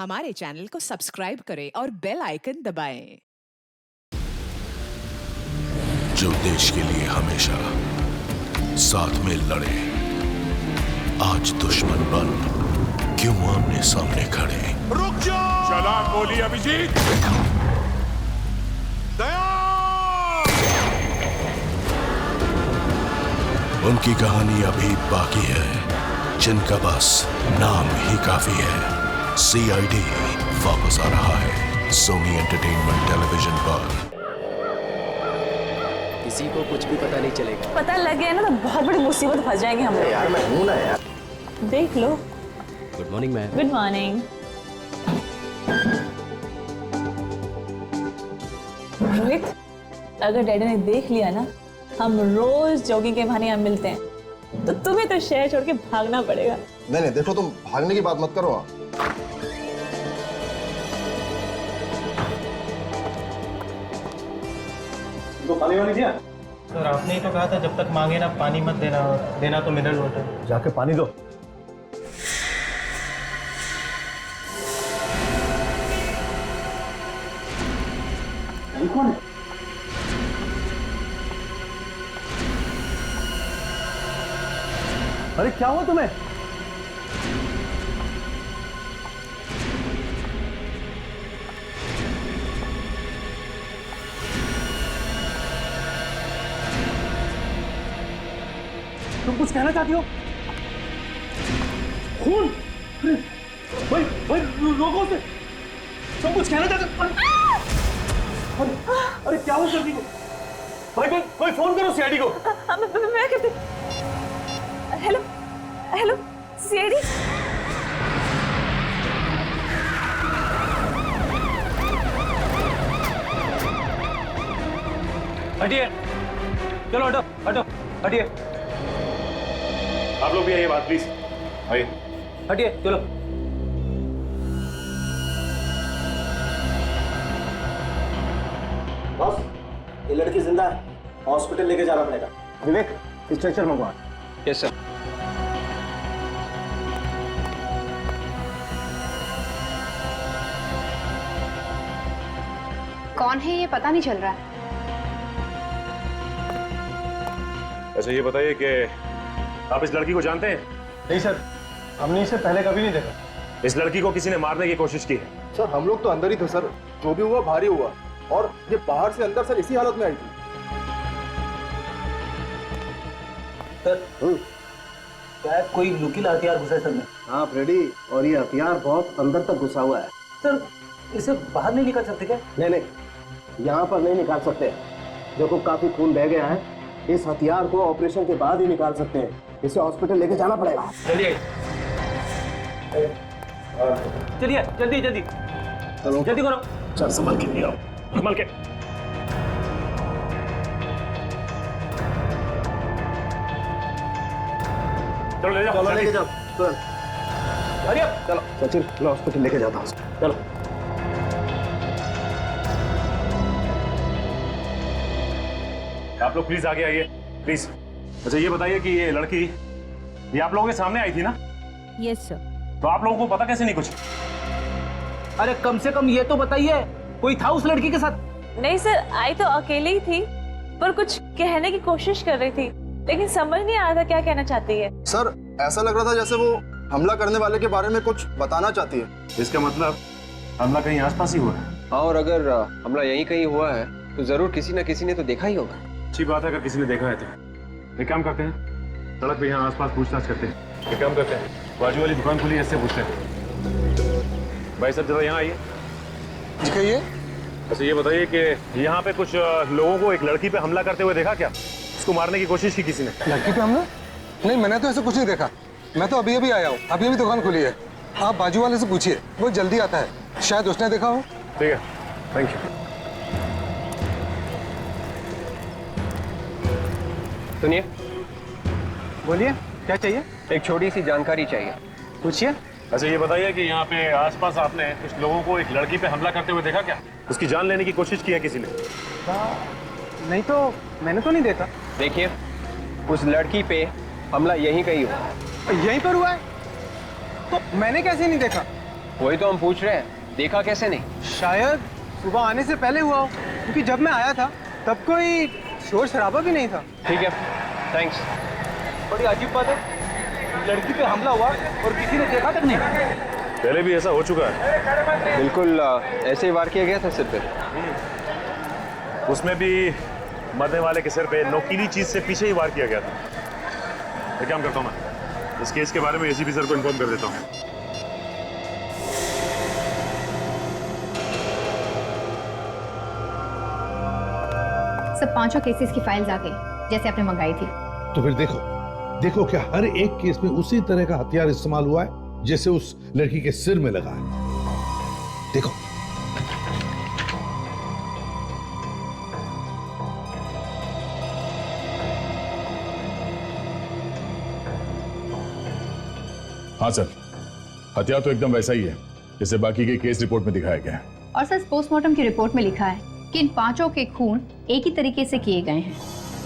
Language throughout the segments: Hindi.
हमारे चैनल को सब्सक्राइब करें और बेल आइकन दबाएं। जो देश के लिए हमेशा साथ में लड़े, आज दुश्मन बन क्यों आमने सामने खड़े। रुक जाओ! चला गोली अभिजीत! दया! उनकी कहानी अभी बाकी है, जिनका बस नाम ही काफी है। CID वापस आ रहा है सोनी एंटरटेनमेंट टेलीविजन पर। किसी को कुछ भी पता नहीं चलेगा। पता लग गया ना तो बहुत बड़ी मुसीबत फंस जाएंगे हम लोग। यार मैं हूं ना यार। देख लो। Good morning ma'am. Good morning. Rohit, अगर डैडी ने देख लिया ना, हम रोज जॉगिंग के बहाने यहाँ मिलते हैं, तो तुम्हें तो शहर छोड़ के भागना पड़ेगा। नहीं देखो, तुम भागने की बात मत करो। तो पानी वाली दिया सर, आपने ही तो कहा था जब तक मांगे ना पानी मत देना, और देना तो मिनरल वाटर। जाके पानी दो। कौन है? अरे क्या हुआ तुम्हें? तुम कुछ कहना चाहती हो? खून! भाई भाई रोको उसे! तुम कुछ कहना चाहते हो? अरे क्या हो जल्दी को? भाई कोई फोन करो CID को। मैं कहती। Hello hello CID। हटिए, चलो हटो हटो हटिए। आप लोग भी आइए बात प्लीज। आइए। हटिए चलो। बॉस, ये लड़की जिंदा है, हॉस्पिटल लेके जाना पड़ेगा। विवेक, स्ट्रेचर मंगवा। Yes sir. कौन है ये पता नहीं चल रहा है। अच्छा ये बताइए कि आप इस लड़की को जानते हैं? नहीं सर, हमने इसे पहले कभी नहीं देखा। इस लड़की को किसी ने मारने की कोशिश की है। सर हम लोग तो अंदर ही थे सर, जो भी हुआ भारी हुआ, और ये बाहर से अंदर सर इसी हालत में आई थी। सर क्या कोई नुकीला हथियार घुसा है सर में? हाँ फ्रेडी, और ये हथियार बहुत अंदर तक घुसा हुआ है। सर इसे बाहर नहीं निकाल सकते क्या? नहीं, यहाँ पर नहीं निकाल सकते। देखो काफी खून बह गया है, इस हथियार को ऑपरेशन के बाद ही निकाल सकते हैं। इसे हॉस्पिटल लेके जाना पड़ेगा। चलिए चलिए, जल्दी जल्दी चलो जल्दी करो। चल संभल के लिए आओ। संभल के। चलो ले जाओ, चलो जल्दी। लेके जाओ तुरंत। अरे चलो सचिन, मैं हॉस्पिटल लेके जाता हूँ। चलो। आप लोग प्लीज आगे आइए, प्लीज। अच्छा ये बताइए कि ये लड़की ये आप लोगों के सामने आई थी ना? Yes sir. तो आप लोगों को पता कैसे नहीं कुछ? अरे कम से कम ये तो बताइए, कोई था उस लड़की के साथ? नहीं सर, आई तो अकेले ही थी, पर कुछ कहने की कोशिश कर रही थी, लेकिन समझ नहीं आ रहा था क्या कहना चाहती है। सर ऐसा लग रहा था जैसे वो हमला करने वाले के बारे में कुछ बताना चाहती है। इसका मतलब हमला कहीं आसपास ही हुआ है। और अगर हमला यहीं कहीं हुआ है तो जरूर किसी न किसी ने तो देखा ही होगा। अच्छी बात है अगर किसी ने देखा है तो। एक काम करते हैं, सड़क पे यहाँ आसपास पूछताछ करते हैं। एक काम करते हैं, बाजू वाली दुकान खुली है, इससे पूछते हैं। भाई साहब जरा यहाँ आइए। कहिए। अच्छा ये बताइए कि यहाँ पे कुछ लोगों को एक लड़की पे हमला करते हुए देखा क्या? उसको मारने की कोशिश की किसी ने? लड़की पे हमला? नहीं, मैंने तो ऐसा कुछ नहीं देखा। मैं तो अभी अभी आया हूँ, अभी अभी दुकान खुली है। आप बाजू वाले से पूछिए, वो जल्दी आता है, शायद उसने देखा हो। ठीक है, थैंक यू। सुनिए, बोलिए क्या चाहिए? एक छोटी सी जानकारी चाहिए। पूछिए। अच्छा ये बताइए कि यहाँ पे आसपास आपने कुछ लोगों को एक लड़की पे हमला करते हुए देखा क्या? उसकी जान लेने की कोशिश की है किसी ने? नहीं तो मैंने तो नहीं देखा। देखिए, उस लड़की पे हमला यहीं कहीं हुआ। यहीं पर हुआ है? तो मैंने कैसे नहीं देखा? वही तो हम पूछ रहे हैं, देखा कैसे नहीं? शायद सुबह आने से पहले हुआ हो, क्योंकि जब मैं आया था तब कोई शोर शराबा भी नहीं था। ठीक है, थैंक्स। बड़ी अजीब बात है, लड़की पे हमला हुआ और किसी ने देखा तक नहीं। पहले भी ऐसा हो चुका है। बिल्कुल ऐसे ही वार किया गया था सिर पे। उसमें भी मरने वाले के सिर पे नोकीली चीज से पीछे ही वार किया गया था। एक काम करता हूँ, मैं इस केस के बारे में एसीपी सर को इन्फॉर्म कर देता हूँ। सब 5 केसेस की फाइल्स आ गई जैसे आपने मंगाई थी। तो फिर देखो क्या हर एक केस में उसी तरह का हथियार इस्तेमाल हुआ है जैसे उस लड़की के सिर में लगा है। देखो हाँ सर, हथियार तो एकदम वैसा ही है जैसे बाकी के केस रिपोर्ट में दिखाया गया है। और सर पोस्टमार्टम की रिपोर्ट में लिखा है कि इन 5 के खून एक ही तरीके से किए गए हैं।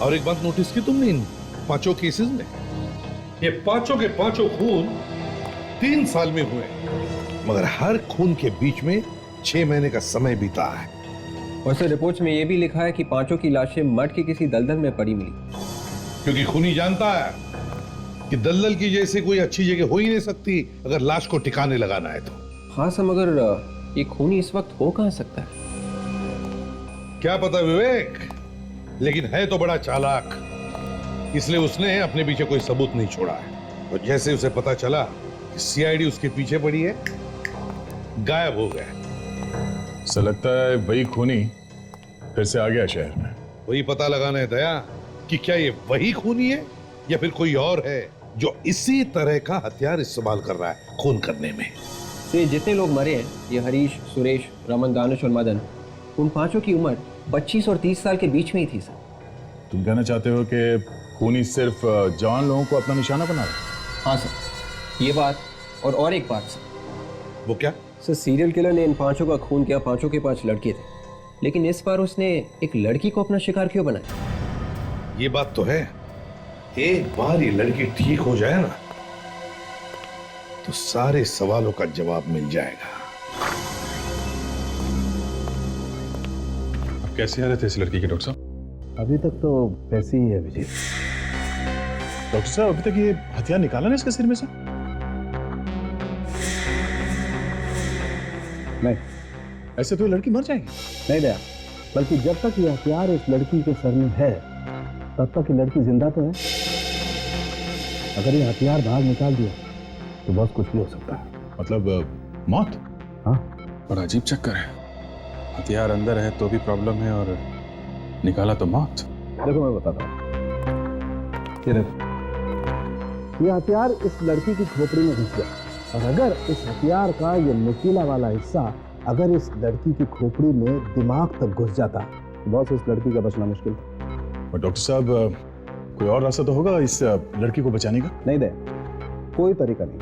और एक बात नोटिस की तुमने इन 5 केसेस में, ये 5 के 5 खून 3 साल में हुए, मगर हर खून के बीच में 6 महीने का समय बीता है। और सर रिपोर्ट्स में ये भी लिखा है कि 5 की लाशें मठ के किसी दलदल में पड़ी मिली। क्योंकि खूनी जानता है कि दलदल की जैसे कोई अच्छी जगह हो ही नहीं सकती अगर लाश को ठिकाने लगाना है तो। हाँ सर, मगर ये खूनी इस वक्त हो कहाँ सकता है? क्या पता विवेक, लेकिन है तो बड़ा चालाक, इसलिए उसने अपने पीछे कोई सबूत नहीं छोड़ा है। और जैसे उसे पता चला कि सीआईडी उसके पीछे पड़ी है, गायब हो गया। ऐसा लगता है वही खूनी फिर से आ गया शहर में। वही पता लगाना है दया कि क्या ये वही खूनी है या फिर कोई और है जो इसी तरह का हथियार इस्तेमाल कर रहा है खून करने में। तो जितने लोग मरे हैं, ये हरीश, सुरेश, रमन, दानिश और मदन, उन 5 की उम्र 25 और 30 साल के बीच में ही थी सर। तुम कहना चाहते हो कि खूनी सिर्फ जवान लोगों को अपना निशाना बना रहा है? हाँ सर, ये बात और एक बात सर। वो क्या? सर सीरियल किलर ने इन 5 का खून किया, 5 के 5 लड़के थे, लेकिन इस बार उसने एक लड़की को अपना शिकार क्यों बनाया? ये बात तो है, एक बार ये लड़की ठीक हो जाए ना तो सारे सवालों का जवाब मिल जाएगा। अब कैसी हालत है इस लड़की की डॉक्टर साहब? अभी तक तो वैसी ही है विजय। डॉक्टर साहब अभी तक ये हथियार निकाला ना इसके सिर में से? नहीं, ऐसे तो ये लड़की मर जाएगी। नहीं दया, बल्कि जब तक ये हथियार इस लड़की के सर में है तब तक ये लड़की जिंदा तो है। अगर ये हथियार बाहर निकाल दिया तो बहुत कुछ भी हो सकता है। मतलब मौत? हाँ, बड़ा अजीब चक्कर है, हथियार अंदर है तो भी प्रॉब्लम है और निकाला तो मौत। देखो मैं बताता हूँ, ये देखो, ये हथियार इस लड़की की खोपड़ी में घुस गया और अगर इस हथियार का ये नुकीला वाला हिस्सा अगर इस लड़की की खोपड़ी में दिमाग तक घुस जाता तो बहुत इस लड़की का बचना मुश्किल था। और डॉक्टर साहब कोई और रास्ता तो होगा इस लड़की को बचाने का? नहीं दे, कोई तरीका नहीं,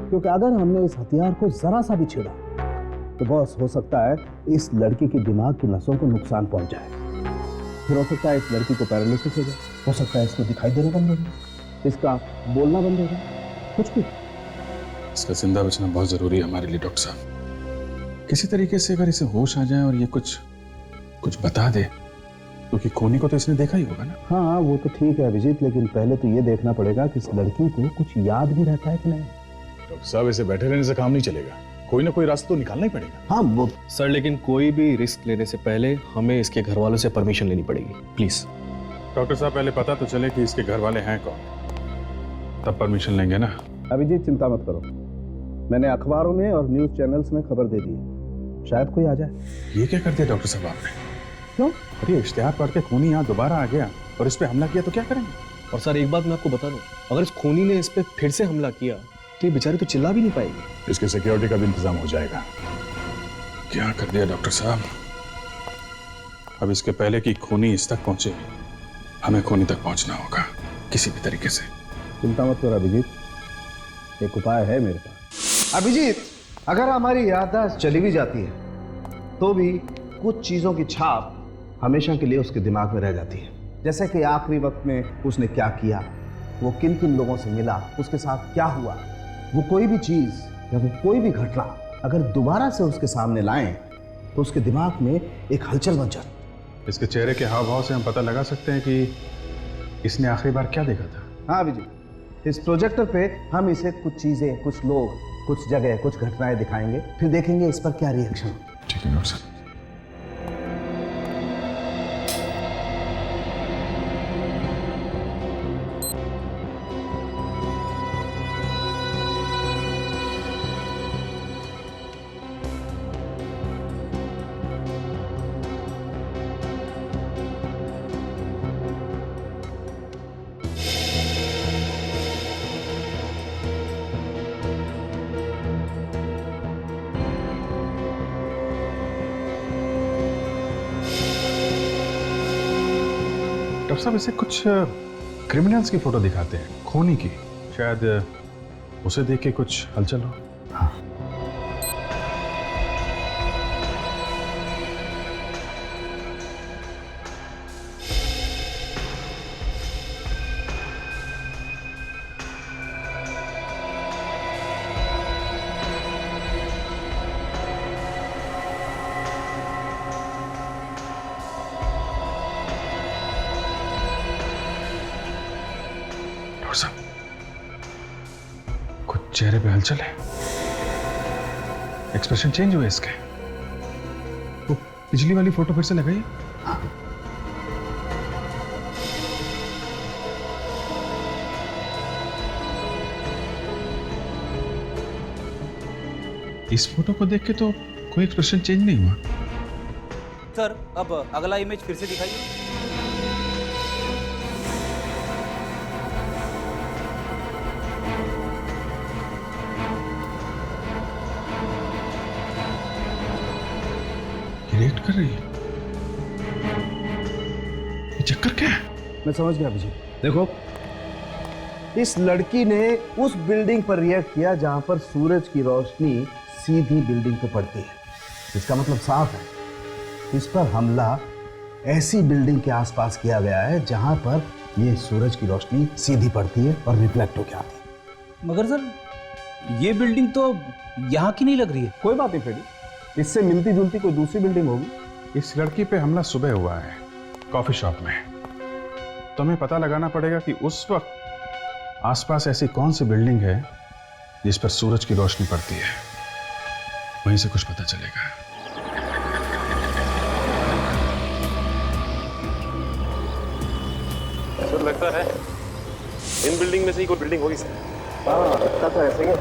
क्योंकि अगर हमने इस हथियार को जरा सा भी छेड़ा तो बॉस हो सकता है इस लड़की के दिमाग की नसों को नुकसान पहुंच जाए। फिर हो सकता है इस लड़की को पैरालिसिस हो जाए, हो सकता है इसको दिखाई देना बंद हो जाए, इसका बोलना बंद हो जाए, कुछ भी। इसका जिंदा बचना बहुत जरूरी है हमारे लिए डॉक्टर साहब। किसी तरीके से अगर इसे होश आ जाए और ये कुछ बता दे, क्योंकि खूनी को तो इसने देखा ही होगा ना। हाँ वो तो ठीक है अभिजीत, लेकिन पहले तो ये देखना पड़ेगा कि इस लड़की को कुछ याद भी रहता है कि नहीं। डॉक्टर साहब ऐसे बैठे रहने से काम नहीं चलेगा, कोई ना कोई रास्ता तो निकालना ही पड़ेगा। हाँ वो सर, लेकिन कोई भी रिस्क लेने से पहले हमें इसके घर वालों से परमिशन लेनी पड़ेगी, प्लीज। डॉक्टर साहब पहले पता तो चले कि इसके घर वाले हैं कौन, तब परमिशन लेंगे ना। अभिजीत चिंता मत करो, मैंने अखबारों में और न्यूज चैनल्स में खबर दे दी है, शायद कोई आ जाए। ये क्या कर दिया डॉक्टर साहब आपने? क्यों? अरे इश्तिहार पढ़ के खूनी यहाँ दोबारा आ गया और इस पे हमला किया तो क्या करेंगे? और सर एक बात मैं आपको बता दूं, अगर इस खूनी ने इस पे फिर से हमला किया तो ये बेचारी तो चिल्ला भी नहीं पाएगी। इसके सिक्योरिटी का भी इंतजाम हो जाएगा। क्या कर दिया डॉक्टर साहब? अब इसके पहले कि खूनी इस तक पहुंचे, हमें खूनी तक पहुंचना होगा किसी भी तरीके से। चिंता मत करो अभिजीत, एक उपाय है मेरे पास। अभिजीत, अगर हमारी याददाश्त चली भी जाती है तो भी कुछ चीजों की छाप हमेशा के लिए उसके दिमाग में रह जाती है, जैसे कि आखिरी वक्त में उसने क्या किया, वो किन किन लोगों से मिला, उसके साथ क्या हुआ, वो कोई भी चीज या वो कोई भी घटना अगर दोबारा से उसके सामने लाएं तो उसके दिमाग में एक हलचल मच जाती। इसके चेहरे के हाव भाव से हम पता लगा सकते हैं कि इसने आखिरी बार क्या देखा था। हाँ विजय, इस प्रोजेक्टर पे हम इसे कुछ चीजें, कुछ लोग, कुछ जगह, कुछ घटनाएं दिखाएंगे, फिर देखेंगे इस पर क्या रिएक्शन। ठीक है डॉक्टर साहब। डॉक्टर साहब इसे कुछ क्रिमिनल्स की फोटो दिखाते हैं, खूनी की। शायद उसे देख के कुछ हलचल हो। हाँ। डॉक्टर साहब कुछ चेहरे पे हलचल है, एक्सप्रेशन चेंज हुए इसके। वो पिछली वाली फोटो फिर से लगाइए। इस फोटो को देख के तो कोई एक्सप्रेशन चेंज नहीं हुआ। सर अब अगला इमेज फिर से दिखाइए। रिएक्ट कर रही है, ये चक्कर क्या है? मैं समझ गया विजय। देखो, इस लड़की ने उस बिल्डिंग पर रिएक्ट किया जहां पर सूरज की रोशनी सीधी बिल्डिंग पे पड़ती है। इसका मतलब साफ है, इस पर हमला ऐसी बिल्डिंग के आसपास किया गया है जहां पर ये सूरज की रोशनी सीधी पड़ती है और रिफ्लेक्ट होकर आती है। मगर सर ये बिल्डिंग तो यहाँ की नहीं लग रही है। कोई बात नहीं फ्रेडी, इससे मिलती जुलती कोई दूसरी बिल्डिंग होगी। इस लड़की पे हमला सुबह हुआ है कॉफी शॉप में, तो हमें पता लगाना पड़ेगा कि उस वक्त आसपास ऐसी कौन सी बिल्डिंग है जिस पर सूरज की रोशनी पड़ती है। वहीं से कुछ पता चलेगा। सर लगता है इन बिल्डिंग में से ही कोई बिल्डिंग होगी सर। हाँ लगता तो ऐसे ही।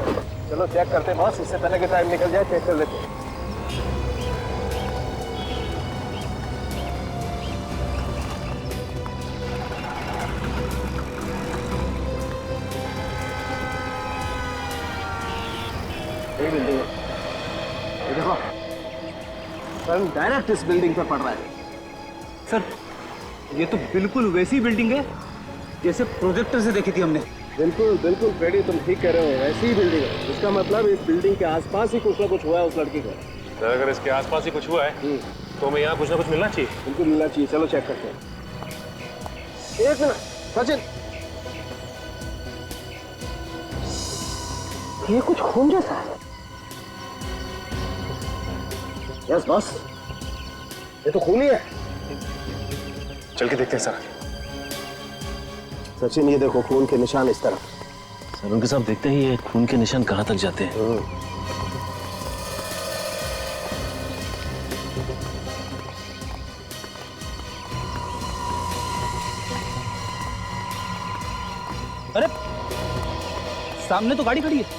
चलो चेक करते हैं बॉस, इससे पहले कि टाइम निकल जाए चेक कर लेते हैं। यही बिल्डिंग है, ये देखो सन डायरेक्ट इस बिल्डिंग पर पड़ रहा है। सर ये तो बिल्कुल वैसी बिल्डिंग है जैसे प्रोजेक्टर से देखी थी हमने। बिल्कुल बिल्कुल फ्रेडी, तुम ठीक कह रहे हो, ऐसी ही बिल्डिंग है। इसका मतलब इस बिल्डिंग के आसपास ही कुछ ना कुछ हुआ है उस लड़की को। सर अगर इसके आसपास ही कुछ हुआ है तो हमें यहाँ कुछ ना कुछ मिलना चाहिए। बिल्कुल मिलना चाहिए। चलो चेक करते हैं। एक मिनट सचिन, ये कुछ खून जैसा है। यस बॉस, ये तो खून ही है। चल के देखते हैं सर। सचिन ये देखो खून के निशान इस तरफ। सर उनके साथ देखते ही ये खून के निशान कहाँ तक जाते हैं। अरे सामने तो गाड़ी खड़ी है।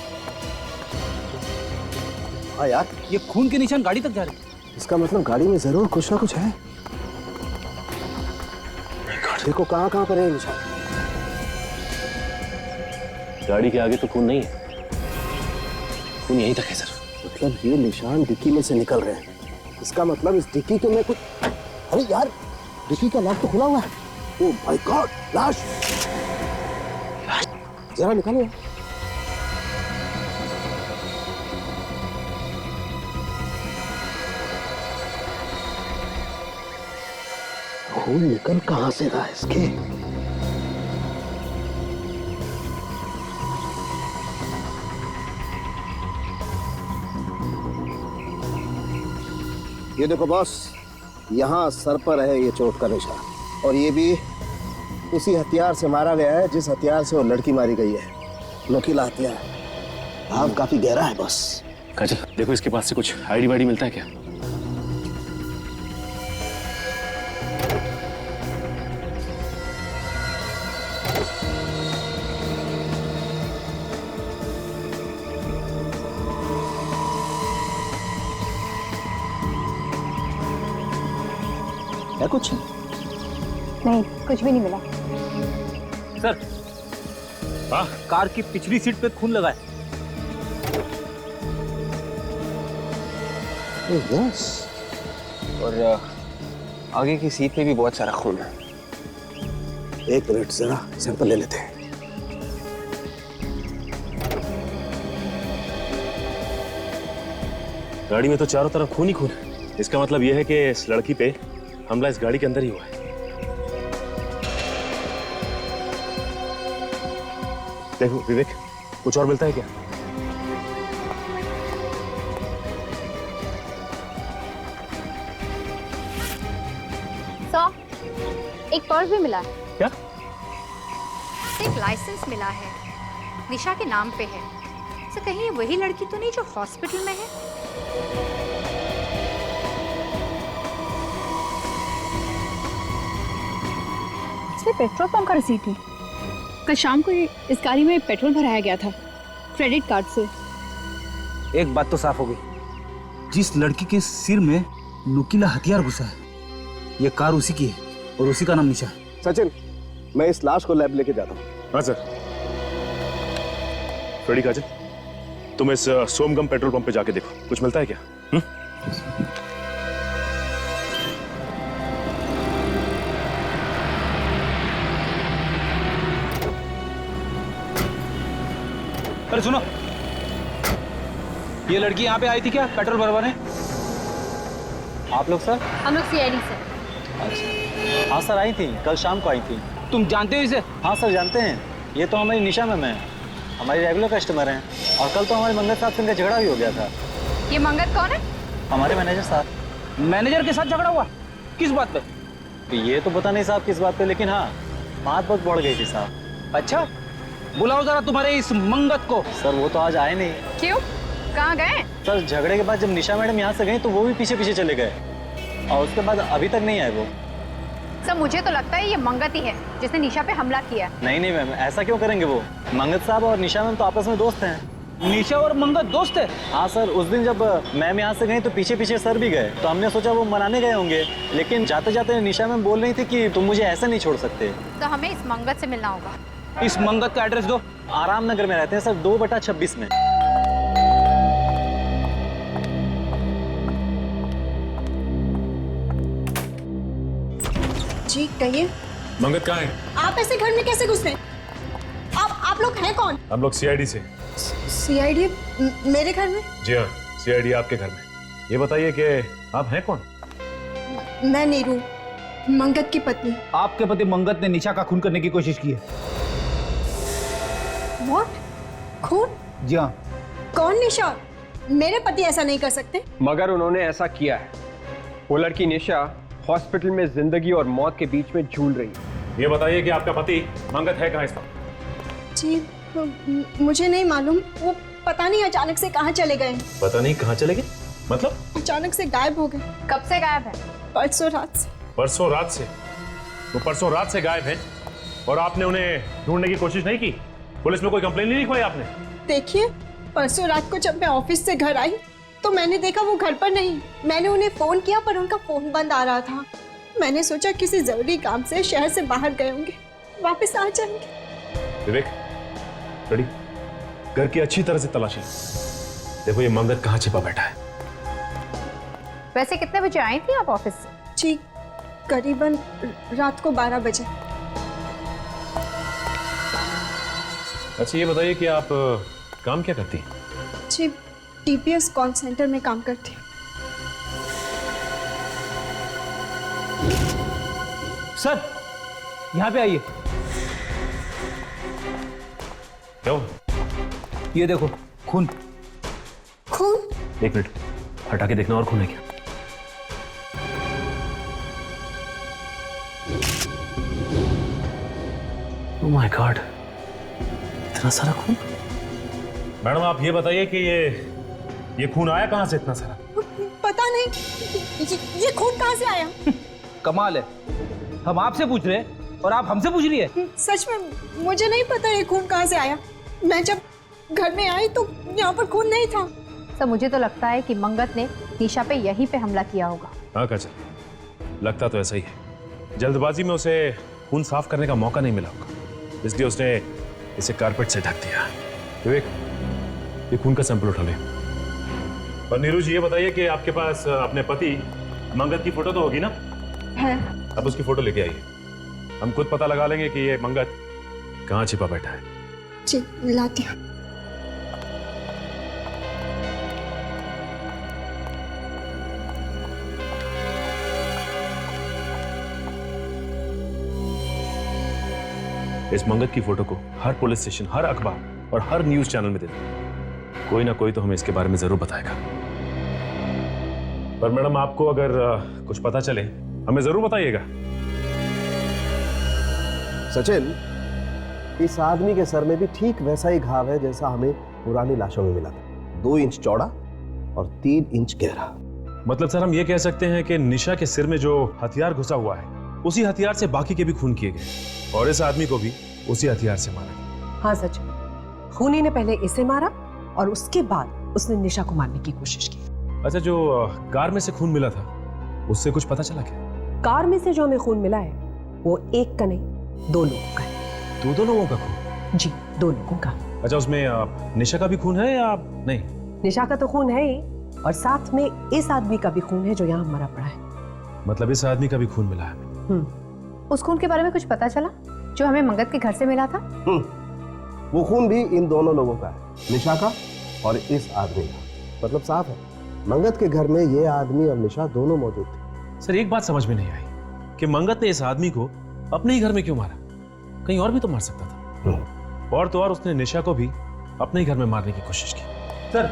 हाँ यार, ये खून के निशान गाड़ी तक जा रहे हैं। इसका मतलब गाड़ी में जरूर कुछ ना कुछ है। देखो कहाँ कहाँ पर है निशान। गाड़ी के आगे तो खून नहीं है, खून यहीं तक है सर। मतलब ये निशान डिक्की में से निकल रहे हैं। इसका मतलब इस डिक्की के में कुछ, अरे यार डिक्की का लॉक तो खुला हुआ है। ओह माय गॉड, लाश जरा निकालो। खून निकल कहां से रहा है इसके? ये देखो बॉस, यहाँ सर पर है ये चोट का निशान, और ये भी उसी हथियार से मारा गया है जिस हथियार से वो लड़की मारी गई है। नुकीला हथियार, घाव काफी गहरा है बॉस। काजल देखो, इसके पास से कुछ आईडी वाईडी मिलता है क्या? क्या कुछ नहीं, कुछ भी नहीं मिला। सर, कार की पिछली सीट पे खून लगा है। यस, और आगे की सीट पे भी बहुत सारा खून है। एक मिनट, जरा सैंपल ले लेते हैं। गाड़ी में तो चारों तरफ खून ही खून है। इसका मतलब यह है कि इस लड़की पे हमला इस गाड़ी के अंदर ही हुआ है। देखो विवेक, कुछ और मिलता है क्या? एक पर्स भी मिला है। क्या? एक लाइसेंस मिला है, निशा के नाम पे है। तो कहीं ये वही लड़की तो नहीं जो हॉस्पिटल में है? इसमें पेट्रोल पंप का रसीद है। कल शाम को इस गाड़ी में पेट्रोल भराया गया था क्रेडिट कार्ड से। एक बात तो साफ हो गई, जिस लड़की के सिर में नुकीला हथियार घुसा है, ये कार उसी की है और उसी का नाम निशा है। सचिन, मैं इस लाश को लैब लेके जाता हूँ। हाँ सर। फ्रेडी, काजल, तुम इस सोमगम पेट्रोल पंप पे जाके देखो, कुछ मिलता है क्या? अरे सुनो, ये लड़की यहाँ पे आई थी क्या पेट्रोल भरवाने? आप लोग सर? हम लोग सीआईडी से। अच्छा, हाँ सर आई थी, कल शाम को आई थी। तुम जानते हो इसे? हाँ सर जानते हैं, ये तो हमारी निशा मैम है, हमारी रेगुलर कस्टमर हैं। और कल तो हमारे मंगत साहब से इनका झगड़ा भी हो गया था। ये मंगत कौन है? हमारे मैनेजर साहब। मैनेजर के साथ झगड़ा हुआ? किस बात पे? तो ये तो पता नहीं साहब किस बात पे, लेकिन हाँ बात बहुत बढ़ गई थी साहब। अच्छा, बुलाओ जरा तुम्हारे इस मंगत को। सर वो तो आज आए नहीं। क्यों, कहाँ गए? सर झगड़े के बाद जब निशा मैडम यहाँ से गई तो वो भी पीछे पीछे चले गए, और उसके बाद अभी तक नहीं आए वो। सर मुझे तो लगता है ये मंगत ही है जिसने निशा पे हमला किया। नहीं नहीं मैम, ऐसा क्यों करेंगे वो? मंगत साहब और निशा मैम तो आपस में दोस्त हैं। निशा और मंगत दोस्त है? हाँ सर, उस दिन जब मैम यहाँ से गई तो पीछे पीछे सर भी गए, तो हमने सोचा वो मनाने गए होंगे, लेकिन जाते जाते निशा मैम बोल रही थी कि तुम मुझे ऐसे नहीं छोड़ सकते। तो हमें इस मंगत से मिलना होगा। इस मंगत का एड्रेस दो। आराम नगर में रहते हैं सर, 2/26 में। जी कहिए। मंगत कहाँ है? आप ऐसे घर में कैसे घुस गए? आप लोग हैं कौन? हम लोग सीआईडी से। सीआईडी मेरे घर में? जी हाँ, सीआईडी आपके घर में। ये बताइए कि आप हैं कौन? मैं नीरू, मंगत की पत्नी। आपके पति मंगत ने निशा का खून करने की कोशिश की है। What? खून? जी हाँ। कौन निशा? मेरे पति ऐसा नहीं कर सकते। मगर उन्होंने ऐसा किया है। वो लड़की निशा हॉस्पिटल में जिंदगी और मौत के बीच में झूल रही है। ये बताइए कि आपका पति मंगत है कहाँ इस वक्त? जी मुझे नहीं मालूम, वो पता नहीं अचानक से कहाँ चले गए। पता नहीं कहाँ चले गए? मतलब? अचानक से गायब हो गए। कब से गायब है? परसों रात से। परसों रात से? वो परसों रात से गायब है और आपने उन्हें ढूंढने की कोशिश नहीं की? पुलिस में कोई कंप्लेन नहीं लिखवाई आपने? देखिए, परसों रात को जब मैं ऑफिस से घर आई तो मैंने देखा वो घर पर नहीं। मैंने उन्हें फोन किया पर उनका फोन बंद आ रहा था। मैंने सोचा किसी जरूरी काम से शहर से बाहर गए होंगे, वापस आ जाएंगे। विवेक, रेडी? घर की अच्छी तरह से तलाशी। देखो ये मंगत कहाँ छिपा बैठा है। वैसे कितने बजे आई थी आप ऑफिस से? जी करीबन रात को 12 बजे। अच्छा ये बताइए कि आप काम क्या करती हैं? जी टीपीएस कॉल सेंटर में काम करती हूँ। सर यहाँ पे आइए। क्या हुआ? ये देखो खून। खून? एक मिनट, हटा के देखना और खून है क्या? माय गॉड, इतना सारा खून। मैडम आप ये बताइए कि ये खून आया कहाँ से इतना सारा? पता नहीं ये खून कहाँ से आया। कमाल है, हम आपसे पूछ रहे हैं और आप हमसे पूछ रही है। सच में मुझे नहीं पता ये खून कहाँ से आया। मैं जब घर में आई तो यहाँ पर खून नहीं था। सर मुझे तो लगता है कि मंगत ने निशा पे यहीं पे हमला किया होगा। हाँ काजल, लगता तो ऐसा ही है। जल्दबाजी में उसे खून साफ करने का मौका नहीं मिला होगा, इसलिए उसने इसे कारपेट से ढक दिया। विवेक, ये खून का सैंपल उठा ले। और नीरू जी ये बताइए कि आपके पास अपने पति मंगत की फोटो तो होगी ना? है। अब उसकी फोटो लेके आइए, हम खुद पता लगा लेंगे कि ये मंगत कहाँ छिपा बैठा है। जी लाती हूँ। इस मंगत की फोटो को हर पुलिस स्टेशन, हर अखबार और हर न्यूज चैनल में दे दें। कोई ना कोई तो हमें इसके बारे में जरूर बताएगा। पर मैडम आपको अगर कुछ पता चले हमें जरूर बताइएगा। सचिन, इस आदमी के सर में भी ठीक वैसा ही घाव है जैसा हमें पुरानी लाशों में मिला था। 2 इंच चौड़ा और 3 इंच गहरा। मतलब सर हम ये कह सकते हैं कि निशा के सिर में जो हथियार घुसा हुआ है उसी हथियार से बाकी के भी खून किए गए और इस आदमी को भी उसी हथियार से मारा गया। हाँ सच में, खूनी ने पहले इसे मारा और उसके बाद उसने निशा को मारने की कोशिश की। अच्छा, जो कार में से खून मिला था उससे कुछ पता चला क्या? कार में से जो हमें खून मिला है वो एक का नहीं 2 लोगों का है। 2 लोगों का खून? जी 2 लोगों का। अच्छा, उसमें निशा का भी खून है या नहीं? निशा का तो खून है ही और साथ में इस आदमी का भी खून है जो यहाँ मरा पड़ा है। मतलब इस आदमी का भी खून मिला है? उस खून के बारे में कुछ पता चला जो हमें मंगत के घर से मिला था? वो खून भी इन दोनों लोगों का है, निशा का और इस आदमी का। मतलब साफ है, मंगत के घर में ये आदमी और निशा दोनों मौजूद थे। सर एक बात समझ में नहीं आई कि मंगत ने इस आदमी को अपने ही घर में क्यों मारा? कहीं और भी तो मार सकता था। और तो और उसने निशा को भी अपने ही घर में मारने की कोशिश की। सर,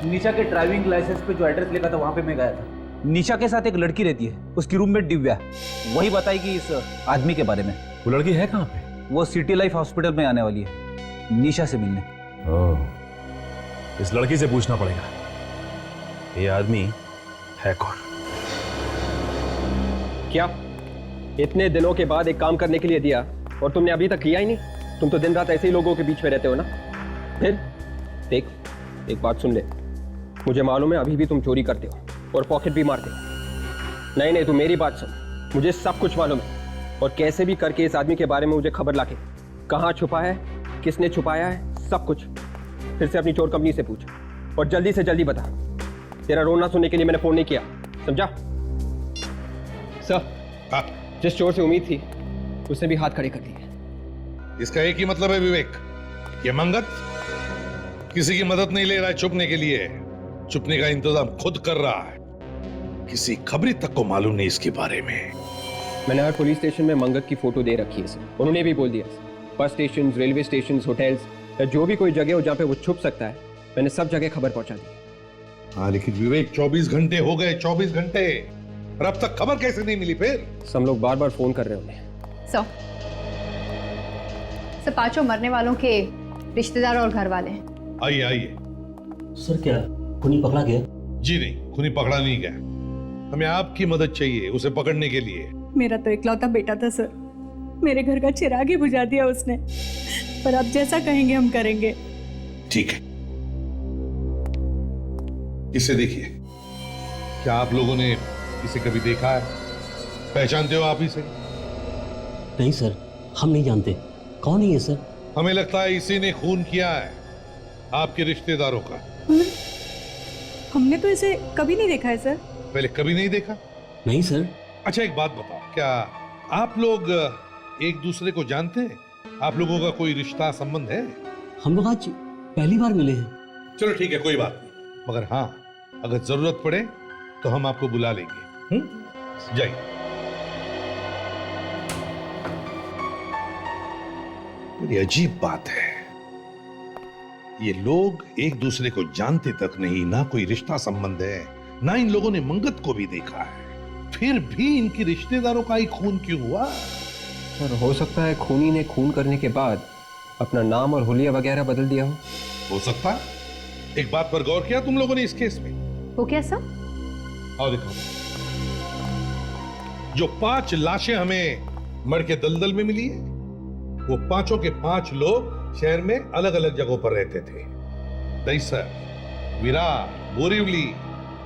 निशा के ड्राइविंग लाइसेंस पे जो एड्रेस लिखा था वहां पे मैं गया था। निशा के साथ एक लड़की रहती है, उसकी रूममेट दिव्या, वही बताएगी इस आदमी के बारे में। वो लड़की है कहाँ पे? वो सिटी लाइफ हॉस्पिटल में आने वाली है निशा से मिलने। इस लड़की से पूछना पड़ेगा ये आदमी है कौन। क्या इतने दिनों के बाद एक काम करने के लिए दिया और तुमने अभी तक किया ही नहीं? तुम तो दिन रात ऐसे ही लोगों के बीच में रहते हो ना। फिर देख, एक बात सुन ले, मुझे मालूम है अभी भी तुम चोरी करते हो और पॉकेट भी मारते हो। नहीं नहीं, तू मेरी बात सुन, मुझे सब कुछ मालूम है और कैसे भी करके इस आदमी के बारे में मुझे खबर लाके, कहाँ छुपा है, किसने छुपाया है, सब कुछ फिर से अपनी चोर कंपनी से पूछ और जल्दी से जल्दी बता। तेरा रोना सुनने के लिए मैंने फोन नहीं किया, समझा? सर, जिस चोर से उम्मीद थी उसने भी हाथ खड़े कर दिए। इसका एक ही मतलब है विवेक, ये मंगत किसी की मदद नहीं ले रहा है छुपने के लिए, छुपने का इंतजाम खुद कर रहा है। किसी खबरी तक को मालूम नहीं इसके बारे में। मैंने हर पुलिस स्टेशन में मंगत की फोटो दे रखी है सर। उन्होंने भी बोल दिया, bus station, railway station, hotels, जो भी कोई जगह हो जहाँ पे वो छुप सकता है, मैंने सब जगह खबर पहुंचा दी। हाँ लेकिन विवेक 24 घंटे हो गए, 24 घंटे, और अब तक खबर कैसे नहीं मिली? फिर सब लोग बार बार फोन कर रहे होंगे। सर 5 मरने वालों के रिश्तेदार और घर वाले हैं। आइए आइए। सर क्या खूनी पकड़ा गया? जी नहीं, खूनी पकड़ा नहीं गया। हमें आपकी मदद चाहिए उसे पकड़ने के लिए। मेरा तो इकलौता बेटा था सर, मेरे घर का चिराग ही बुझा दिया उसने। पर अब जैसा कहेंगे हम करेंगे। ठीक है, इसे देखिए। क्या आप लोगों ने इसे कभी देखा है? पहचानते हो आप इसे? नहीं सर, हम नहीं जानते। कौन है ये सर? हमें लगता है इसी ने खून किया है आपके रिश्तेदारों का। हमने तो इसे कभी नहीं देखा है सर। पहले कभी नहीं देखा? नहीं सर। अच्छा एक बात बताओ, क्या आप लोग एक दूसरे को जानते हैं? आप लोगों का कोई रिश्ता संबंध है? हम लोग आज पहली बार मिले हैं। चलो ठीक है, कोई बात नहीं, मगर हाँ अगर जरूरत पड़े तो हम आपको बुला लेंगे। जाइए। बड़ी अजीब बात है, ये लोग एक दूसरे को जानते तक नहीं, ना कोई रिश्ता संबंध है, ना इन लोगों ने मंगत को भी देखा है, फिर भी इनके रिश्तेदारों का ही खून क्यों हुआ? और हो सकता है खूनी ने खून करने के बाद अपना नाम और हुलिया वगैरह बदल दिया हो सकता है। एक बात पर गौर किया तुम लोगों ने इस केस में? वो कैसा? आओ दिखाओ। जो 5 लाशें हमें मर के दलदल में मिली है, वो पांचों के 5 लोग शहर में अलग अलग जगहों पर रहते थे। दहीसर, विरार, बोरीवली,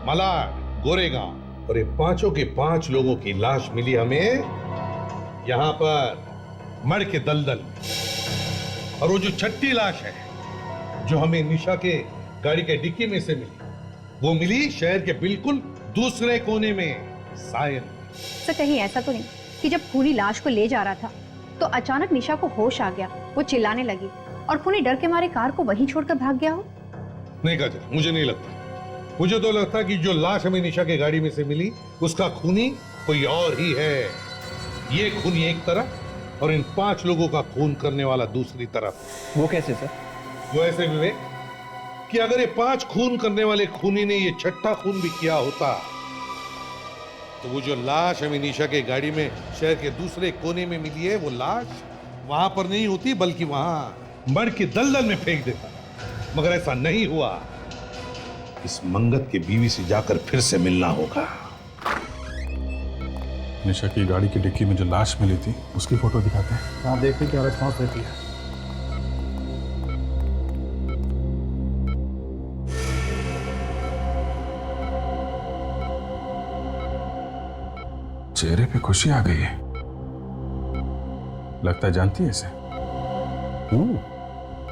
मलाड, गोरेगांव, और ये पांचों के 5 लोगों की लाश मिली हमें यहां पर मर के दलदल में। और वो जो 6ठी लाश है जो हमें निशा के गाड़ी के डिक्की में से मिली, वो मिली शहर के बिल्कुल दूसरे कोने में, सायन। सर कहीं ऐसा तो नहीं कि जब खूनी लाश को ले जा रहा था तो अचानक निशा को होश आ गया, वो चिल्लाने लगी और खूनी डर के मारे कार को वहीं छोड़कर भाग गया हो? नहीं काजल, मुझे नहीं लगता। मुझे तो लगता कि जो लाश हमें निशा के गाड़ी में से मिली उसका खूनी कोई और ही है। ये खूनी एक तरफ और इन 5 लोगों का खून करने वाला दूसरी तरफ। वो कैसे सर? वो ऐसे विवेक कि अगर ये 5 खून करने वाले खूनी ने ये 6ठा खून भी किया होता तो वो जो लाश हमें निशा के गाड़ी में शहर के दूसरे कोने में मिली है, वो लाश वहां पर नहीं होती बल्कि वहां मर के दलदल में फेंक देता। मगर ऐसा नहीं हुआ। इस मंगत के बीवी से जाकर फिर से मिलना होगा। निशा की गाड़ी की डिक्की में जो लाश मिली थी उसकी फोटो दिखाते हैं। हाँ, देखते क्या रिस्पॉन्स रहती है। चेहरे पे खुशी आ गई है, लगता है जानती है इसे।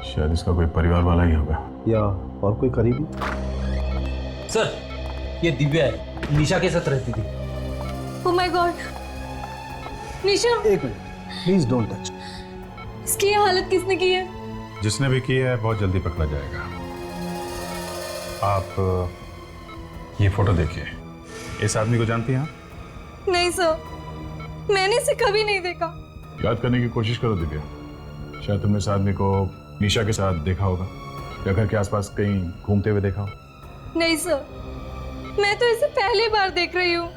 शायद इसका कोई परिवार वाला ही होगा या और कोई करीबी। सर, ये दिव्या है, निशा के साथ रहती थी। ओह माय गॉड, निशा! एक मिनट, प्लीज डोंट टच। इसकी ये हालत किसने की है? जिसने भी की है बहुत जल्दी पकड़ा जाएगा। आप ये फोटो देखिए। इस आदमी को जानती हैं आप? नहीं सर, मैंने इसे कभी नहीं देखा। याद करने की कोशिश करो दिव्या, शायद तुमने इस आदमी को निशा के साथ देखा होगा या घर के आसपास कहीं घूमते हुए देखा हो। नहीं सर, मैं तो इसे पहली बार देख रही हूँ।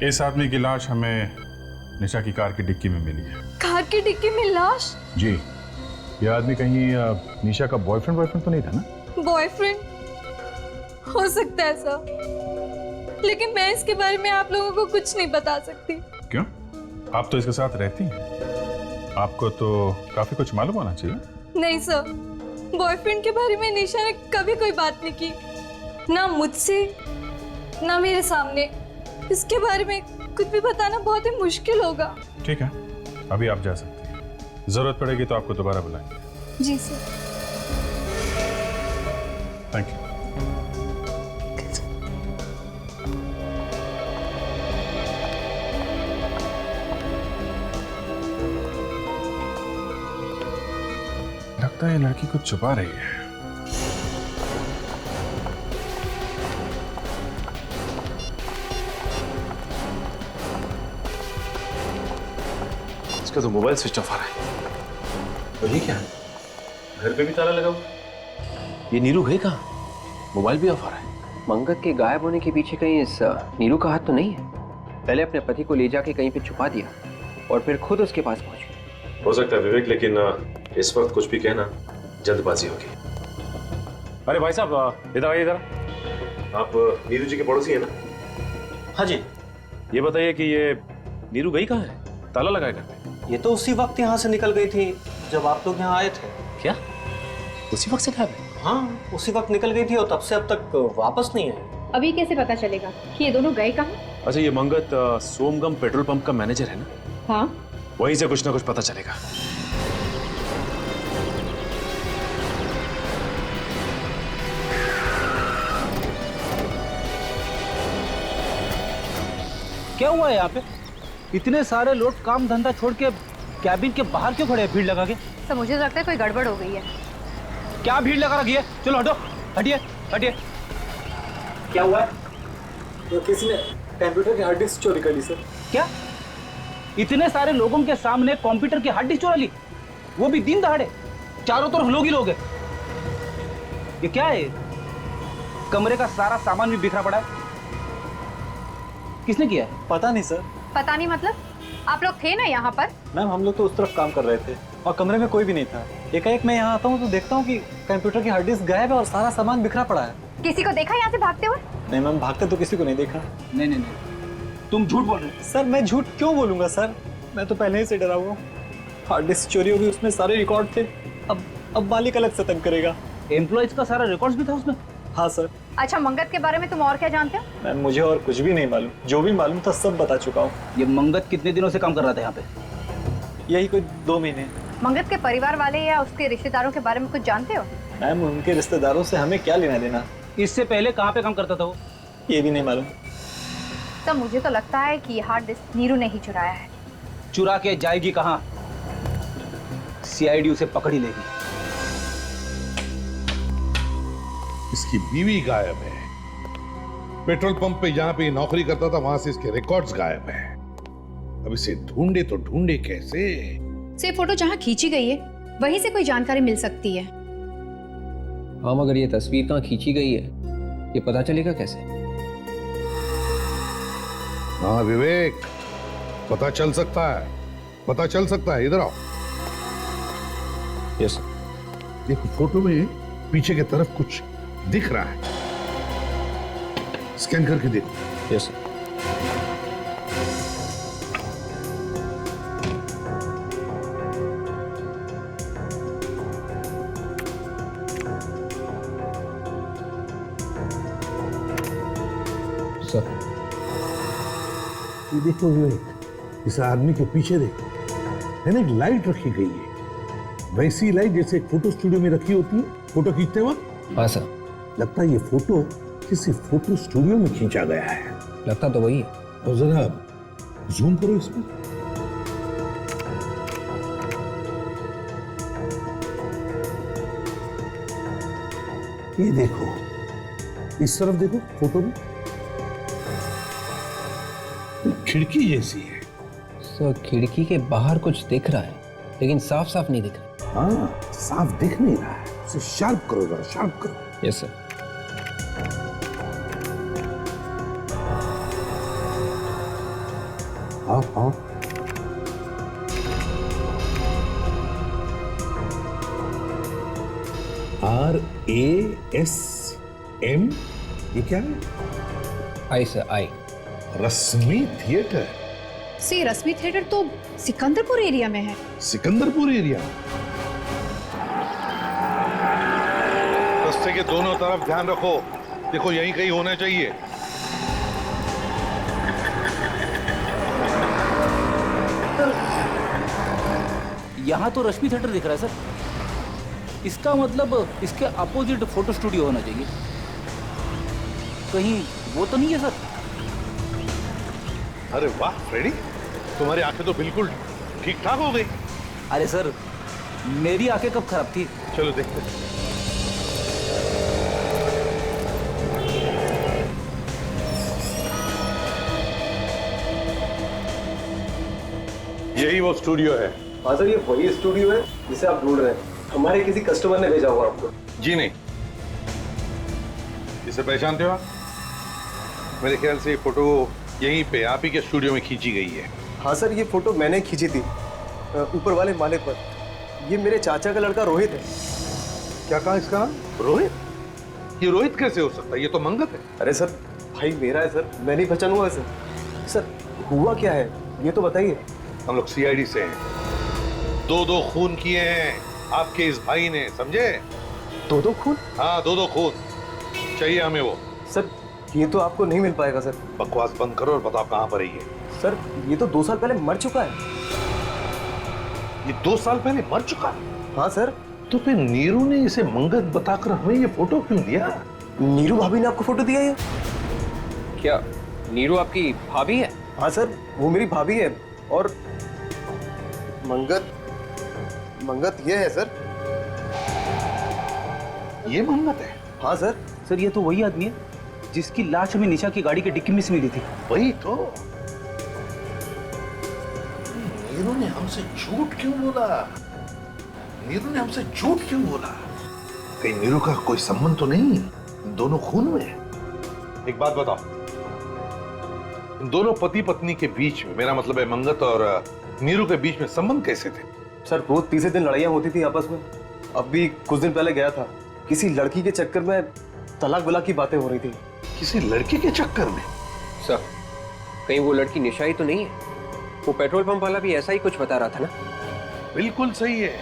इस आदमी की लाश हमें निशा की कार की डिक्की में मिली है। कार की डिक्की में लाश? जी, ये आदमी कहीं निशा का बॉयफ्रेंड तो नहीं था ना? बॉयफ्रेंड हो सकता है सर, लेकिन मैं इसके बारे में आप लोगों को कुछ नहीं बता सकती। क्यों? आप तो इसके साथ रहती हैं, आपको तो काफी कुछ मालूम होना चाहिए। नहीं सर, बॉयफ्रेंड के बारे में निशा ने कभी कोई बात नहीं की, ना मुझसे ना मेरे सामने। इसके बारे में कुछ भी बताना बहुत ही मुश्किल होगा। ठीक है, अभी आप जा सकती हैं, जरूरत पड़ेगी तो आपको दोबारा बुलाएंगे। जी सर। Thank you. लगता है ये लड़की कुछ छुपा रही है। इसका तो मोबाइल स्विच ऑफ आ रहा है। और ये क्या है? घर पे भी ताला लगा हुआ। ये नीरू गई कहाँ? मोबाइल भी ऑफ आ रहा है। मंगत के गायब होने के पीछे कहीं इस नीरू का हाथ तो नहीं है? पहले अपने पति को ले जाके कहीं पे छुपा दिया और फिर खुद उसके पास पहुंची। हो सकता है विवेक, लेकिन इस वक्त कुछ भी कहना जल्दबाजी होगी। अरे भाई साहब, इधर आइए। इधर आप नीरू जी के पड़ोसी हैं ना? हाँ जी। ये बताइए कि ये नीरू गई कहाँ है? ताला लगाए घर पे? ये तो उसी वक्त यहाँ से निकल गई थी जब आप लोग यहाँ आए थे। क्या उसी वक्त से गायब है? हाँ, उसी वक्त निकल गई थी और तब से अब तक वापस नहीं आई। अभी कैसे पता चलेगा कि ये दोनों गए कहाँ? अच्छा, ये मंगत सोमगम पेट्रोल पंप का मैनेजर है ना? हाँ, वहीं से कुछ ना कुछ पता चलेगा। क्या हुआ है यहाँ पे? इतने सारे लोग काम धंधा छोड़ के कैबिन के बाहर क्यों खड़े हैं भीड़ लगा के? सर मुझे लगता है कोई गड़बड़ हो गई है। क्या भीड़ लगा रखी है? चलो हटो, हटिए हटिए। क्या हुआ है? तो किसी ने कंप्यूटर की हार्ड डिस्क चोरी कर ली सर। क्या? इतने सारे लोगों के सामने कंप्यूटर की हार्ड डिस्क चुरा ली, वो भी दिन दहाड़े? चारों तरफ लोग ही लोग हैं। ये क्या है? कमरे का सारा सामान भी बिखरा पड़ा है। किसने किया है? पता नहीं सर। पता नहीं मतलब? आप लोग थे ना यहाँ पर? मैम हम लोग तो उस तरफ काम कर रहे थे और कमरे में कोई भी नहीं था। एकाएक मैं यहाँ आता हूँ तो देखता हूँ कि कंप्यूटर की हार्ड डिस्क गायब है और सारा सामान बिखरा पड़ा है। किसी को देखा यहाँ से भागते हुए? नहीं मैम, भागते तो किसी को नहीं देखा। नहीं नहीं नहीं, तुम झूठ बोल रहे हो। सर मैं झूठ क्यों बोलूंगा सर, मैं तो पहले ही से डरा हुआ हूँ। हार्ड डिस्क चोरी हो गई, उसमें सारे रिकॉर्ड थे। अब मालिक अलग से तंग करेगा। एम्प्लॉइज का सारा रिकॉर्ड्स भी था उसमें? हाँ सर। अच्छा, मंगत के बारे में तुम और क्या जानते हो? मैम मुझे और कुछ भी नहीं मालूम, जो भी मालूम था सब बता चुका हूँ। ये मंगत कितने दिनों से काम कर रहा था यहाँ पे? यही कोई 2 महीने। मंगत के परिवार वाले या उसके रिश्तेदारों के बारे में कुछ जानते हो? मैम उनके रिश्तेदारों से हमें क्या लेना देना। इससे पहले कहाँ पे काम करता था वो? ये भी नहीं मालूम। तब मुझे तो लगता है कि हार्ड डिस्क नीरू ने ही चुराया है। चुरा के जाएगी कहाँ? सीआईडी उसे पकड़ ही लेगी। इसकी बीवी गायब है। पेट्रोल पंप पे जहां पे नौकरी करता था वहां से इसके रिकॉर्ड्स गायब हैं। अब इसे ढूंढे तो ढूंढे कैसे? से फोटो जहाँ खींची गई है वहीं से कोई जानकारी मिल सकती है। हाँ, मगर ये तस्वीर कहाँ खींची गई है ये पता चलेगा कैसे? हाँ विवेक, पता चल सकता है, पता चल सकता है। इधर आओ। यस। देखो फोटो में पीछे की तरफ कुछ दिख रहा है, स्कैन करके देखो। यस। सर, ये देखो विवेक, इस आदमी के पीछे देखो, है ना, एक लाइट रखी गई है, वैसी लाइट जैसे एक फोटो स्टूडियो में रखी होती है फोटो खींचते वक्त। हाँ सर। लगता है ये फोटो किसी फोटो स्टूडियो में खींचा गया है। लगता तो वही है। और जरा जूम करो इसमें। ये देखो, इस तरफ देखो फोटो में खिड़की जैसी है। सर खिड़की के बाहर कुछ दिख रहा है लेकिन साफ साफ नहीं दिख रहा। हाँ, साफ दिख नहीं रहा है, उसे शार्प करो जरा, शार्प करो। Yes sir. हाँ हाँ, RASM, ये क्या है? आई सर, आई। रश्मि थिएटर। से रश्मि थिएटर तो सिकंदरपुर एरिया में है। सिकंदरपुर एरिया? रास्ते के दोनों तरफ ध्यान रखो, देखो यहीं कहीं होना चाहिए। यहाँ तो रश्मि थिएटर दिख रहा है सर, इसका मतलब इसके अपोजिट फोटो स्टूडियो होना चाहिए। कहीं वो तो नहीं है सर? अरे वाह फ्रेडी, तुम्हारी आंखें तो बिल्कुल ठीक ठाक हो गई। अरे सर, मेरी आंखें कब खराब थी? चलो देखते हैं। यही वो स्टूडियो है। हाँ सर, ये वही स्टूडियो है जिसे आप ढूंढ रहे हैं। हमारे किसी कस्टमर ने भेजा हुआ आपको। जी नहीं। इसे पहचानते हो आप? मेरे ख्याल से ये फोटो यहीं पे आप ही के स्टूडियो में खींची गई है। हाँ सर, ये फोटो मैंने खींची थी ऊपर वाले माले पर। ये मेरे चाचा का लड़का रोहित है। क्या कहा इसका नाम? रोहित? ये रोहित कैसे हो सकता है? ये तो मंगत है। अरे सर, भाई मेरा है सर, मैं नहीं पहचानूंगा सर। सर हुआ क्या है ये तो बताइए। हम लोग सीआईडी से हैं। 2 खून किए हैं आपके इस भाई ने, समझे? 2 खून? हाँ, 2 खून चाहिए हमें वो। सर ये तो आपको नहीं मिल पाएगा सर। बकवास बंद करो और बताओ कहाँ पर है ये। सर ये तो 2 साल पहले मर चुका है। ये 2 साल पहले मर चुका है? हाँ सर। तो फिर नीरू ने इसे मंगत बताकर हमें ये फोटो क्यों दिया? नीरू भाभी ने आपको फोटो दिया ये? क्या नीरू आपकी भाभी है? हाँ सर, वो मेरी भाभी है। और मंगत ये है सर। ये मंगत है? हाँ सर। सर ये तो वही आदमी है जिसकी लाश हमें निशा की गाड़ी के डिक्की में से मिली थी। वही तो। नीरू ने हमसे झूठ क्यों बोला? नीरू ने हमसे झूठ क्यों बोला? कहीं नीरू का कोई संबंध तो नहीं दोनों खून में? एक बात बताओ, इन दोनों पति पत्नी के बीच में, मेरा मतलब है मंगत और नीरू के बीच में संबंध कैसे थे? सर रोज तीसरे दिन लड़ाइयाँ होती थी आपस में। अब भी कुछ दिन पहले गया था, किसी लड़की के चक्कर में तलाक वलाक की बातें हो रही थी। किसी लड़की के चक्कर में? सर कहीं वो लड़की निशा ही तो नहीं है? वो पेट्रोल पंप वाला भी ऐसा ही कुछ बता रहा था ना? बिल्कुल सही है,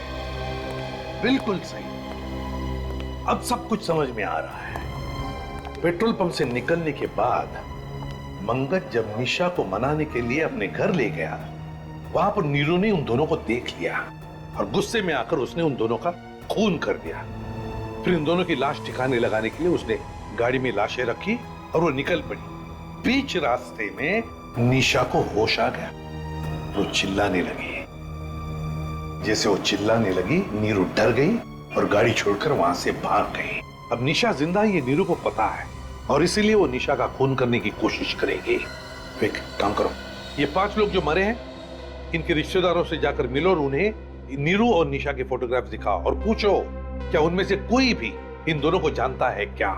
बिल्कुल सही। अब सब कुछ समझ में आ रहा है। पेट्रोल पंप से निकलने के बाद मंगत जब निशा को मनाने के लिए अपने घर ले गया, वहां पर नीरू ने उन दोनों को देख लिया और गुस्से में आकर उसने उन दोनों का खून कर दिया। फिर इन दोनों की लाश ठिकाने लगाने के लिए उसने गाड़ी में लाशें रखी और वो निकल पड़ी। बीच रास्ते में निशा को होश आ गया, वो चिल्लाने लगी। जैसे वो चिल्लाने लगी, नीरू डर गई और गाड़ी छोड़कर वहां से भाग गई। अब निशा जिंदा है ये नीरू को पता है और इसीलिए वो निशा का खून करने की कोशिश करेगी। एक काम करो, ये 5 लोग जो मरे हैं इनके रिश्तेदारों से जाकर मिलो और उन्हें नीरू और निशा के फोटोग्राफ दिखाओ और पूछो क्या उनमें से कोई भी इन दोनों को जानता है क्या?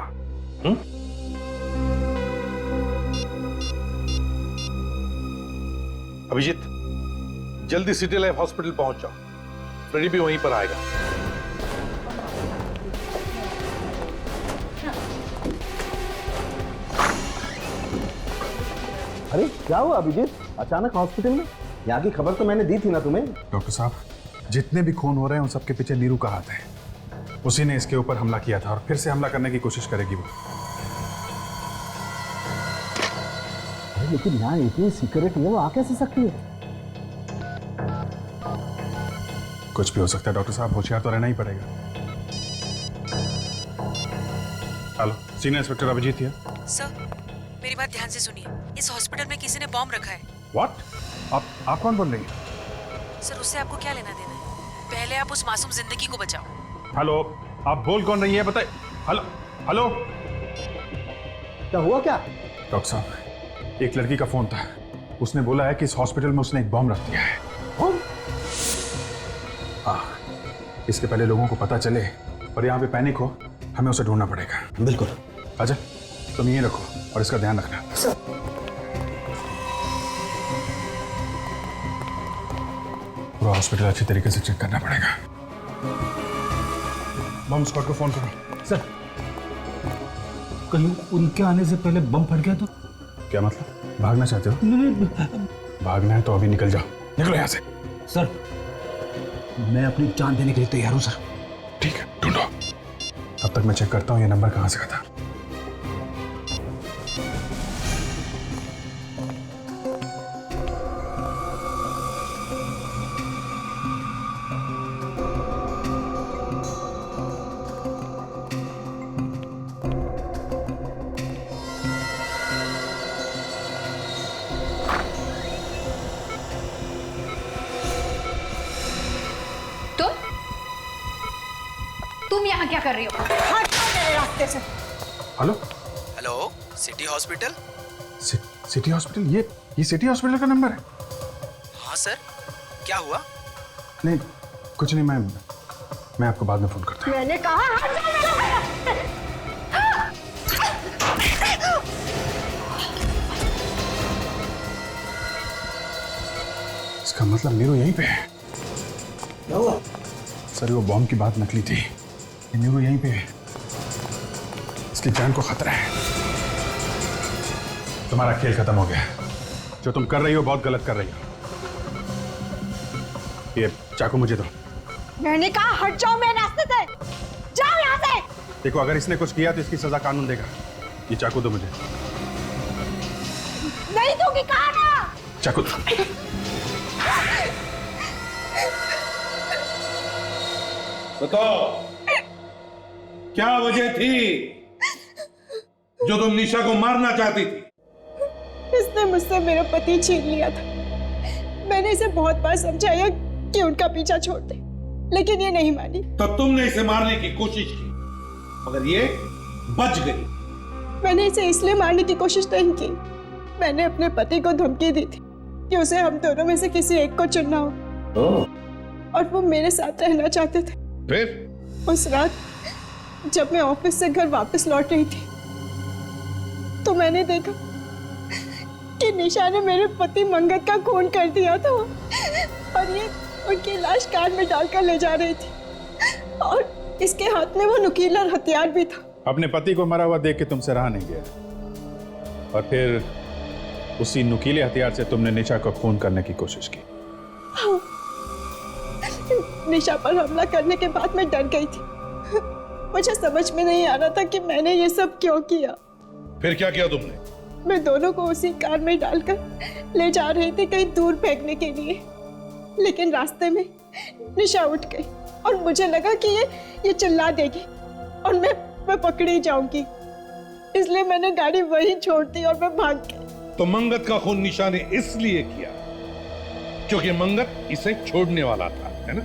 अभिजीत, जल्दी सिटी लाइफ हॉस्पिटल पहुंच जाओ, फ्रेडी भी वहीं पर आएगा। अरे क्या हुआ अभिजीत, अचानक हॉस्पिटल में? यहाँ की खबर तो मैंने दी थी ना तुम्हें। डॉक्टर साहब, जितने भी खून हो रहे हैं उन सबके पीछे नीरू का हाथ है। उसी ने इसके ऊपर हमला किया था और फिर से हमला करने की कोशिश करेगी वो। अरे लेकिन यहाँ इतनी सिक्योरिटी है, वो आ कैसे सकती है? कुछ भी हो सकता है डॉक्टर साहब, होशियार तो रहना ही पड़ेगा। हेलो, सीनियर इंस्पेक्टर अभिजीत है। सर, मेरी बात ध्यान से सुनिए। इस हॉस्पिटल में किसी ने बॉम्ब रखा है। व्हाट? आप कौन बोल रही हैं? सर, उससे आपको क्या लेना देना है? पहले आप उस मासूम जिंदगी को बचाओ। हेलो, आप बोल कौन रही है बताइए। हेलो हेलो, क्या हुआ क्या? डॉक्टर साहब, एक लड़की का फोन था, उसने बोला है कि इस हॉस्पिटल में उसने एक बॉम्ब रख दिया है। हाँ, इसके पहले लोगों को पता चले और यहाँ पे पैनिक हो, हमें उसे ढूंढना पड़ेगा। बिल्कुल। अजय, तुम यहीं रखो और इसका ध्यान रखना। पूरा हॉस्पिटल अच्छी तरीके से चेक करना पड़ेगा। बम स्क्वाड को फोन करो। सर, कहीं उनके आने से पहले बम फट गया तो? क्या मतलब, भागना चाहते हो? नहीं, भागना है तो अभी निकल जाओ, निकलो यहाँ से। सर, मैं अपनी जान देने के लिए तैयार हूँ सर। ठीक है, ढूंढो। तब तक मैं चेक करता हूँ ये नंबर कहाँ से आता। तुम यहाँ क्या कर रही हो? हट जाओ मेरे रास्ते से। Hello hello, city hospital? City hospital? ये सिटी हॉस्पिटल का नंबर है? हाँ सर, क्या हुआ? नहीं, कुछ नहीं, मैं आपको बाद में फोन करता हूँ। मैंने कहा हट जाओ मेरे रास्ते। इसका मतलब नीरू यहीं पे है। क्या हुआ? सर, वो बॉम्ब की बात नकली थी, नीरू यहीं पे है, इसकी जान को खतरा है। तुम्हारा खेल खत्म हो गया, जो तुम कर रही हो बहुत गलत कर रही हो। ये चाकू मुझे दो। मैंने कहा हट जाओ मेरे रास्ते से, जाओ यहाँ से। देखो, अगर इसने कुछ किया तो इसकी सजा कानून देगा। ये चाकू दो मुझे। नहीं दूंगी, कहा ना। चाकू दो। बताओ, क्या वजह थी जो तुम निशा को मारना चाहती थी? इसने मुझसे मेरा पति छीन लिया था। मैंने इसे बहुत बार समझाया कि उनका पीछा छोड़ दे, लेकिन ये नहीं मानी। तो तुमने इसे मारने की कोशिश की, मगर ये बच गई। मैंने इसे इसलिए मारने की कोशिश नहीं की, मैंने अपने पति को धमकी दी थी कि उसे हम दोनों में से किसी एक को चुनना हो, और वो मेरे साथ रहना चाहते थे। फिर उस रात जब मैं ऑफिस से घर वापस लौट रही थी तो मैंने देखा कि निशा ने मेरे पति मंगत का खून कर दिया था और ये उनकी लाश कार में डालकर ले जा रही थी और इसके हाथ में वो नुकीला हथियार भी था। अपने पति को मरा हुआ देख के तुमसे रहा नहीं गया और फिर उसी नुकीले हथियार से तुमने निशा को खून करने की कोशिश की। हाँ। निशा पर हमला करने के बाद मैं डर गई थी। मुझे समझ में नहीं आ रहा था कि मैंने ये सब क्यों किया। फिर क्या किया तुमने? मैं दोनों को उसी कार में डालकर ले जा रही थी कहीं दूर फेंकने के लिए, लेकिन रास्ते में निशा उठ गई और मुझे लगा कि ये चिल्ला देगी और मैं पकड़ी जाऊंगी, इसलिए मैंने गाड़ी वहीं छोड़ दी और मैं भाग गई। तो मंगत का खून निशा ने इसलिए किया क्योंकि मंगत इसे छोड़ने वाला था, है ना?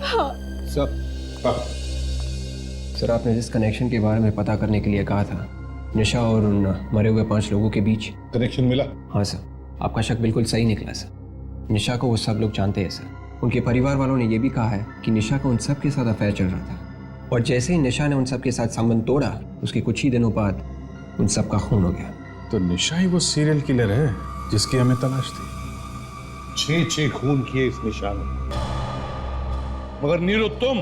हाँ। सर आपने जिस कनेक्शन के बारे में पता करने के लिए कहा था, निशा और उन मरे हुए 5 लोगों के बीच कनेक्शन मिला? हाँ सर, आपका शक बिल्कुल सही निकला सर। निशा को वो सब लोग जानते हैं सर। उनके परिवार वालों ने यह भी कहा है कि निशा को उन सब के साथ अफेयर चल रहा था और जैसे ही निशा ने उन सब के साथ संबंध तोड़ा, उसके कुछ ही दिनों बाद उन सब का खून हो गया। तो निशा ही वो सीरियल किलर है जिसकी हमें तलाश थी। 6 खून किए इस निशा ने। मगर नीरू, तुम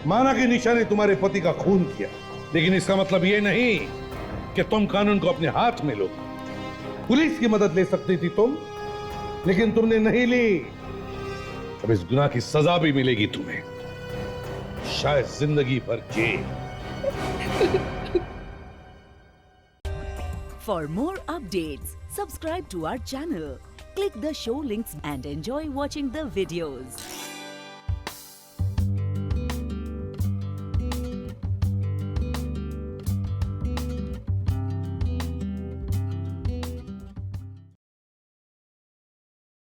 माना कि निशा ने तुम्हारे पति का खून किया, लेकिन इसका मतलब यह नहीं कि तुम कानून को अपने हाथ में लो। पुलिस की मदद ले सकती थी तुम, लेकिन तुमने नहीं ली। अब इस गुनाह की सजा भी मिलेगी तुम्हें, शायद जिंदगी भर jail. For more updates, subscribe to our channel, click the show links and enjoy watching the videos.